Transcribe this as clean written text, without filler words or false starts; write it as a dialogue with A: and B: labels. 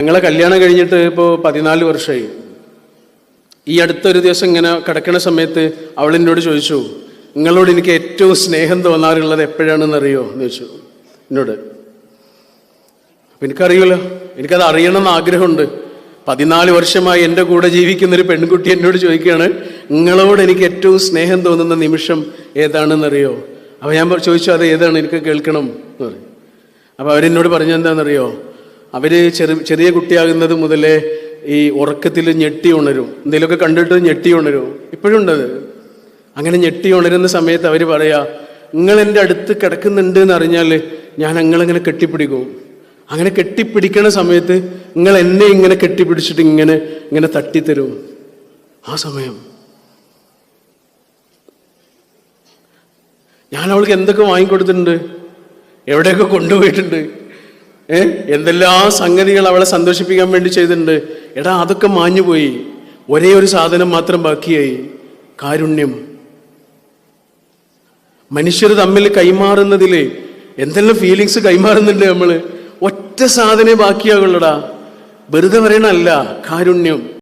A: ഞങ്ങളെ കല്യാണം കഴിഞ്ഞിട്ട് ഇപ്പോൾ 14 വർഷമായി. ഈ അടുത്തൊരു ദിവസം ഇങ്ങനെ കിടക്കുന്ന സമയത്ത് അവൾ എന്നോട് ചോദിച്ചു, നിങ്ങളോട് എനിക്ക് ഏറ്റവും സ്നേഹം തോന്നാറുള്ളത് എപ്പോഴാണെന്ന് അറിയോ എന്ന് ചോദിച്ചു എന്നോട്. അപ്പം എനിക്കറിയില്ല, എനിക്കത് അറിയണമെന്ന് ആഗ്രഹമുണ്ട്. 14 വർഷമായി എൻ്റെ കൂടെ ജീവിക്കുന്നൊരു പെൺകുട്ടി എന്നോട് ചോദിക്കുകയാണ്, നിങ്ങളോട് എനിക്ക് ഏറ്റവും സ്നേഹം തോന്നുന്ന നിമിഷം ഏതാണെന്നറിയോ? അപ്പോൾ ഞാൻ ചോദിച്ചു, അത് ഏതാണ്, എനിക്ക് കേൾക്കണം എന്ന് പറയും. അപ്പോൾ അവരെന്നോട് പറഞ്ഞെന്താണെന്നറിയോ? അവർ ചെറിയ കുട്ടിയാകുന്നത് മുതലേ ഈ ഉറക്കത്തിൽ ഞെട്ടി ഉണരും, എന്തെങ്കിലുമൊക്കെ കണ്ടിട്ട് ഞെട്ടി ഉണരും. ഇപ്പോഴും ഉണ്ടത്. അങ്ങനെ ഞെട്ടി ഉണരുന്ന സമയത്ത് അവർ പറയാ, നിങ്ങൾ എൻ്റെ അടുത്ത് കിടക്കുന്നുണ്ട് എന്ന് അറിഞ്ഞാൽ ഞാൻ നിങ്ങളെങ്ങനെ കെട്ടിപ്പിടിക്കും. അങ്ങനെ കെട്ടിപ്പിടിക്കണ സമയത്ത് നിങ്ങൾ എന്നെ ഇങ്ങനെ കെട്ടിപ്പിടിച്ചിട്ട് ഇങ്ങനെ ഇങ്ങനെ തട്ടിത്തരും. ആ സമയം ഞാൻ അവൾക്ക് എന്തൊക്കെ വാങ്ങിക്കൊടുത്തിട്ടുണ്ട്, എവിടെയൊക്കെ കൊണ്ടുപോയിട്ടുണ്ട്, എന്തെല്ലാം സംഗതികൾ അവളെ സന്തോഷിപ്പിക്കാൻ വേണ്ടി ചെയ്തിട്ടുണ്ട്. എടാ, അതൊക്കെ മാഞ്ഞുപോയി. ഒരേ ഒരു സാധനം മാത്രം ബാക്കിയായി, കാരുണ്യം. മനുഷ്യർ തമ്മിൽ കൈമാറുന്നതിൽ എന്തെല്ലാം ഫീലിങ്സ് കൈമാറുന്നുണ്ട് നമ്മൾ. ഒറ്റ സാധനമേ ബാക്കിയാകുള്ളടാ. വെറുതെ പറയണല്ല, കാരുണ്യം.